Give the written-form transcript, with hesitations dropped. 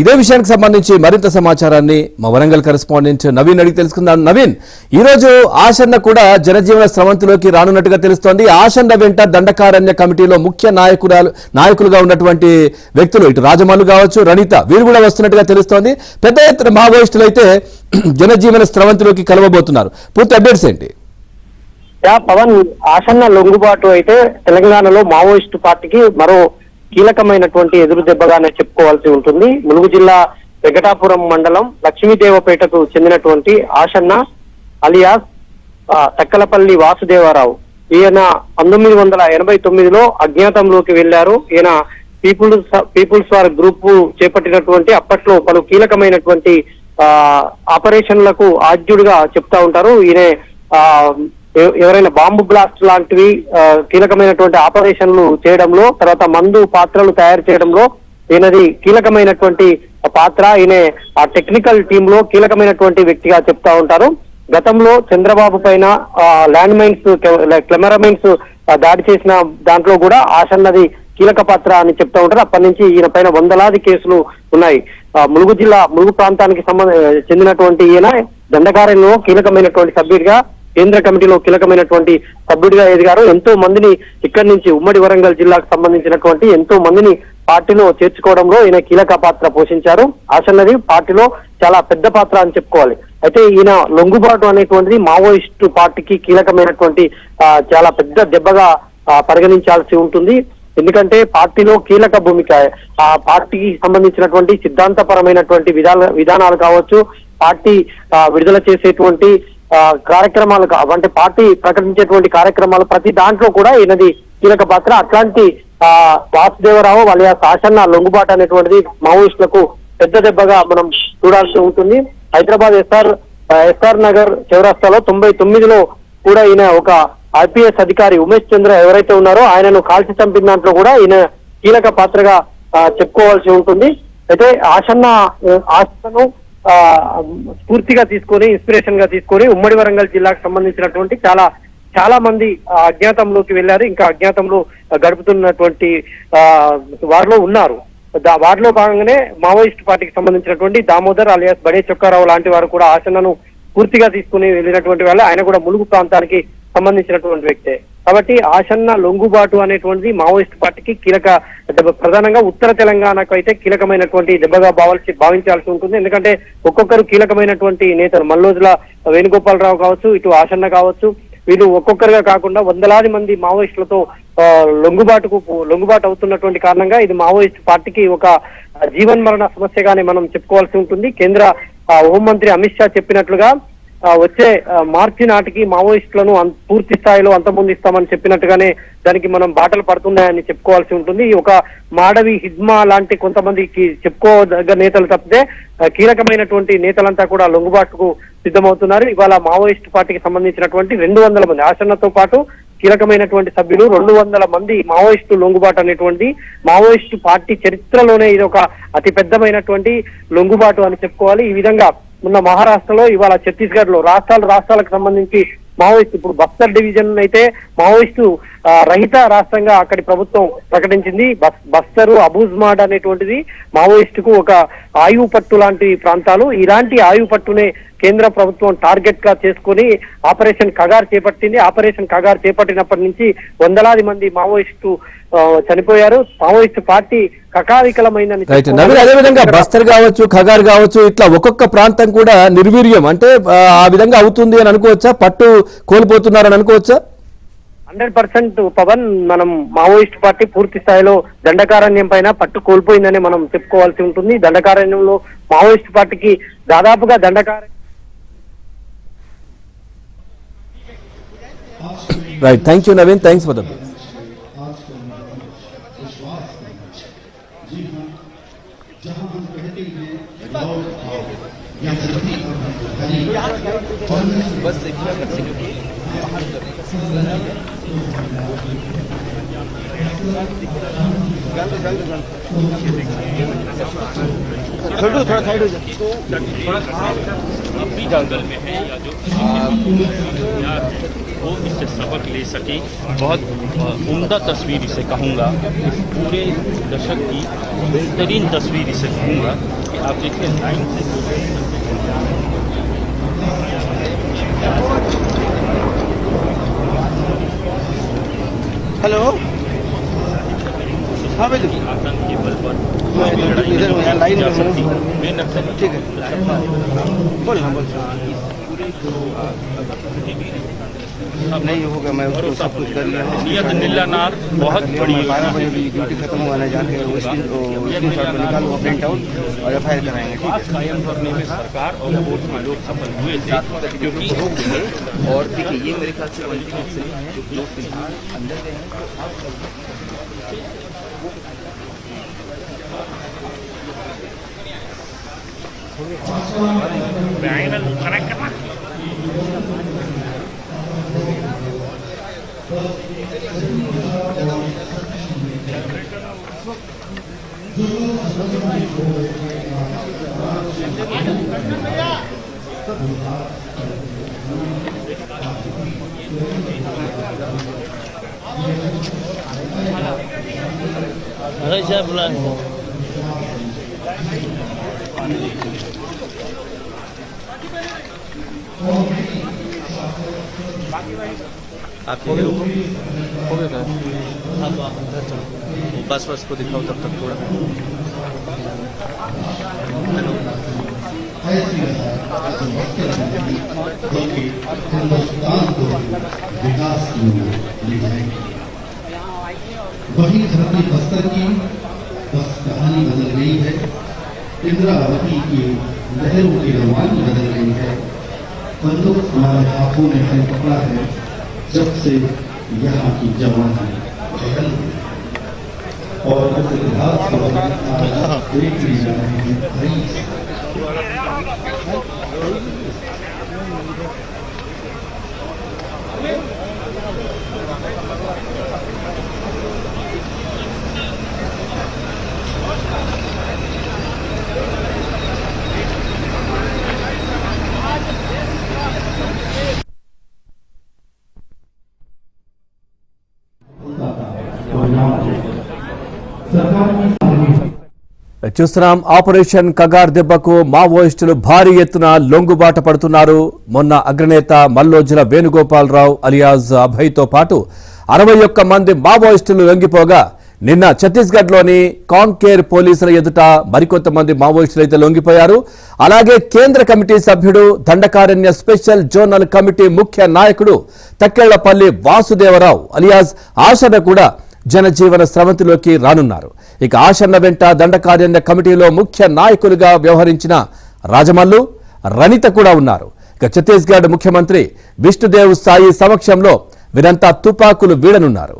ఇదే విషయానికి సంబంధించి మరింత సమాచారాన్ని మా వరంగల్ కరెస్పాండెంట్ నవీన్ అడిగి తెలుసుకుందాం. నవీన్, ఈ రోజు ఆశన్న కూడా జనజీవన స్రవంతిలోకి రానున్నట్టుగా తెలుస్తోంది. ఆశన్న వెంట దండకారణ్య కమిటీలో ముఖ్య నాయకులుగా ఉన్నటువంటి వ్యక్తులు ఇటు రాజమల్లు కావచ్చు, రణిత వీరు కూడా వస్తున్నట్టుగా తెలుస్తోంది. పెద్ద ఎత్తున మావోయిస్టులు అయితే జనజీవన స్రవంతిలోకి కలవబోతున్నారు. పూర్తి అప్డేట్స్ ఏంటి? పవన్, ఆశన్న లొంగుబాటు అయితే తెలంగాణలో మావోయిస్టు పార్టీకి మరో కీలకమైనటువంటి ఎదురు దెబ్బగానే చెప్పుకోవాల్సి ఉంటుంది. ములుగు జిల్లా వెంకటాపురం మండలం లక్ష్మీదేవపేటకు చెందినటువంటి ఆశన్న అలియాస్ తక్కలపల్లి వాసుదేవరావు, ఈయన 1989లో అజ్ఞాతంలోకి వెళ్లారు. ఈయన పీపుల్స్ వార్ గ్రూప్ చేపట్టినటువంటి అప్పట్లో పలు కీలకమైనటువంటి ఆపరేషన్లకు ఆద్యుడిగా చెప్తా ఉంటారు. ఈయన ఎవరైనా బాంబు బ్లాస్ట్ లాంటివి కీలకమైనటువంటి ఆపరేషన్లు చేయడంలో, తర్వాత మందు పాత్రలు తయారు చేయడంలో ఈయనది కీలకమైనటువంటి పాత్ర. ఈయన ఆ టెక్నికల్ టీమ్ లో కీలకమైనటువంటి వ్యక్తిగా చెప్తా ఉంటారు. గతంలో చంద్రబాబు పైన ల్యాండ్ మైన్స్, కెమెరా మైన్స్ దాడి చేసిన దాంట్లో కూడా ఆశన్నది కీలక పాత్ర అని చెప్తా ఉంటారు. అప్పటి నుంచి ఈయన పైన వందలాది కేసులు ఉన్నాయి. ములుగు ప్రాంతానికి చెందినటువంటి ఈయన దండకారణ్యంలో కీలకమైనటువంటి సభ్యుడిగా, కేంద్ర కమిటీలో కీలకమైనటువంటి సభ్యుడిగా ఎదిగారు. ఎంతో మందిని ఇక్కడి నుంచి ఉమ్మడి వరంగల్ జిల్లాకు సంబంధించినటువంటి ఎంతో మందిని పార్టీలో చేర్చుకోవడంలో ఈయన కీలక పాత్ర పోషించారు. ఆశన్నది పార్టీలో చాలా పెద్ద పాత్ర అని చెప్పుకోవాలి. అయితే ఈయన లొంగుబాటు అనేటువంటిది మావోయిస్టు పార్టీకి కీలకమైనటువంటి చాలా పెద్ద దెబ్బగా పరిగణించాల్సి ఉంటుంది. ఎందుకంటే పార్టీలో కీలక భూమిక, ఆ పార్టీకి సంబంధించినటువంటి సిద్ధాంతపరమైనటువంటి విధానాలు కావచ్చు, పార్టీ విడుదల చేసేటువంటి కార్యక్రమాలు, అంటే పార్టీ ప్రకటించేటువంటి కార్యక్రమాలు ప్రతి దాంట్లో కూడా ఈయనది కీలక పాత్ర. అట్లాంటి వాసుదేవరావు వాళ్ళ ఆశన్న లొంగుబాటు అనేటువంటిది మావోయిస్టులకు పెద్ద దెబ్బగా మనం చూడాల్సి ఉంటుంది. హైదరాబాద్ ఎస్ఆర్ నగర్ చౌరస్తాలో 99లో కూడా ఈయన ఒక ఐపీఎస్ అధికారి ఉమేష్ చంద్ర ఎవరైతే ఉన్నారో ఆయనను కాల్చి చంపిన దాంట్లో కూడా ఈయన కీలక పాత్రగా చెప్పుకోవాల్సి ఉంటుంది. అయితే ఆశను స్ఫూర్తిగా తీసుకొని, ఇన్స్పిరేషన్ గా తీసుకొని ఉమ్మడి వరంగల్ జిల్లాకు సంబంధించినటువంటి చాలా మంది అజ్ఞాతంలోకి వెళ్లారు. ఇంకా అజ్ఞాతంలో గడుపుతున్నటువంటి వారిలో ఉన్నారు. వారిలో భాగంగానే మావోయిస్ట్ పార్టీకి సంబంధించినటువంటి దామోదర్ అలియాస్ బడే చొక్కారావు లాంటి వారు కూడా ఆశన్నను పూర్తిగా తీసుకుని వెళ్ళినటువంటి వాళ్ళు. ఆయన కూడా ములుగు ప్రాంతానికి సంబంధించినటువంటి వ్యక్తే. కాబట్టి ఆశన్న లొంగుబాటు అనేటువంటిది మావోయిస్ట్ పార్టీకి కీలక దెబ్బ. ప్రధానంగా ఉత్తర తెలంగాణకు అయితే కీలకమైనటువంటి దెబ్బగా భావించాల్సి ఉంటుంది. ఎందుకంటే ఒక్కొక్కరు కీలకమైనటువంటి నేతలు, మల్లోజుల వేణుగోపాలరావు కావచ్చు, ఇటు ఆశన్న కావచ్చు, వీళ్ళు ఒక్కొక్కరుగా కాకుండా వందలాది మంది మావోయిస్టులతో లొంగుబాటు అవుతున్నటువంటి కారణంగా ఇది మావోయిస్ట్ పార్టీకి ఒక జీవన్మరణ సమస్యగానే మనం చెప్పుకోవాల్సి ఉంటుంది. కేంద్ర హోంమంత్రి అమిత్ షా చెప్పినట్లుగా వచ్చే మార్చి నాటికి మావోయిస్టులను పూర్తి స్థాయిలో అంతమొందిస్తామని చెప్పినట్టుగానే దానికి మనం బాటలు పడుతున్నాయని చెప్పుకోవాల్సి ఉంటుంది. ఒక మాడవి, హిజ్మా లాంటి కొంతమందికి చెప్పుకోదగ్గ నేతలు తప్పితే కీలకమైనటువంటి నేతలంతా కూడా లొంగుబాటుకు సిద్ధమవుతున్నారు. ఇవాళ మావోయిస్టు పార్టీకి సంబంధించినటువంటి 200 మంది ఆశన్నతో పాటు కీలకమైనటువంటి సభ్యులు 200 మంది మావోయిస్టు లొంగుబాటు అనేటువంటి మావోయిస్టు పార్టీ చరిత్రలోనే ఇది ఒక అతి పెద్దమైనటువంటి లొంగుబాటు అని చెప్పుకోవాలి. ఈ విధంగా ఉన్న మహారాష్ట్రలో, ఇవాళ ఛత్తీస్గఢ్ లో రాష్ట్రాలకు సంబంధించి మావోయిస్టు, ఇప్పుడు బస్తర్ డివిజన్ అయితే మావోయిస్టు రహిత రాష్ట్రంగా అక్కడి ప్రభుత్వం ప్రకటించింది. బస్తరు, అబూజ్మాడ్ అనేటువంటిది మావోయిస్టుకు ఒక ఆయువు పట్టు లాంటి ప్రాంతాలు. ఇలాంటి ఆయువు పట్టునే కేంద్ర ప్రభుత్వం టార్గెట్ గా చేసుకుని ఆపరేషన్ కగార్ చేపట్టింది. ఆపరేషన్ కగార్ చేపట్టినప్పటి నుంచి వందలాది మంది మావోయిస్టు చనిపోయారు. మావోయిస్టు పార్టీ కకావికలమైందని. అదేవిధంగా బస్తర్ కావచ్చు, ఖగార్ కావచ్చు, ఇట్లా ఒక్కొక్క ప్రాంతం కూడా నిర్వీర్యం, అంటే ఆ విధంగా అవుతుంది అని అనుకోవచ్చా? పట్టు కోల్పోతున్నారని అనుకోవచ్చా? 100% పవన్, మనం మావోయిస్ట్ పార్టీ పూర్తి స్థాయిలో దండకారణ్యం పైన పట్టు కోల్పోయిందని మనం చెప్పుకోవాల్సి ఉంటుంది. దండకారణ్యంలో మావోయిస్ట్ పార్టీకి దాదాపుగా right. Thank you Naveen, thanks for the थोड़ा साइड हो जाए। अपनी जंगल में है या जो तैयार है वो इससे सबक ले सके। बहुत उम्दा तस्वीर इसे कहूँगा, इस पूरे दशक की बेहतरीन तस्वीर इसे कहूँगा कि आप देखिए लाइन से हेलो, हाँ भाई आतंक के बल पर इधर लाइन जा में सकती है। मैं नक्सल ठीक है, बोलना बोल नहीं होगा, मैं उसको सब कुछ कर लिया हूँ। नियत नीला नार बहुत बड़ी 12 बजे भी ड्यूटी खत्म हुआ ना, जाके स्क्रीन शॉट निकालूंगा, प्रिंट आउट और FIR कराएंगे। ठीक है, कायम करने में सरकार और कोर्ट में लोग सफल हुए थे, क्योंकि और देखिए ये मेरे ख्याल से अंतिम से जो फिलहाल अंदर गए हैं आप हो गया बस को दिखाओ तब तक थोड़ा। हिंदुस्तान को विकास की ओर ले जाएंगे। वही धरती बस्तर की बस कहानी बदल गई है, इंद्रावती की लहरों की रवानी बदल गई है। बंदूक हमारे हाथों में है पकड़ा है, जब से यहाँ की जवानी बदल गई। और इस इतिहास को देख भी जा रहे हैं। చూస్తున్నాం ఆపరేషన్ కగార్ దెబ్బకు మావోయిస్టులు భారీ ఎత్తున లొంగుబాట పడుతున్నారు. మొన్న అగ్రనేత మల్లోజుల వేణుగోపాలరావు అలియాజ్ అభయ్తో పాటు 61 మంది మావోయిస్టులు లొంగిపోగా నిన్న ఛత్తీస్గఢ్లోని కాంకేర్ పోలీసుల ఎదుట మరికొంతమంది మావోయిస్టులు అయితే లొంగిపోయారు. అలాగే కేంద్ర కమిటీ సభ్యుడు దండకారణ్య స్పెషల్ జోనల్ కమిటీ ముఖ్య నాయకుడు తక్కెళ్లపల్లి వాసుదేవరావు అలియాజ్ ఆశన కూడా జనజీవన స్రవంతిలోకి రానున్నారు. ఇక ఆశన్న వెంట దండకారణ్య కమిటీలో ముఖ్య నాయకులుగా వ్యవహరించిన రాజమల్లు, రనిత కూడా ఉన్నారు. ఇక ఛత్తీస్గఢ్ ముఖ్యమంత్రి విష్ణుదేవ్ సాయి సమక్షంలో వీరంతా తుపాకులు వీడనున్నారు.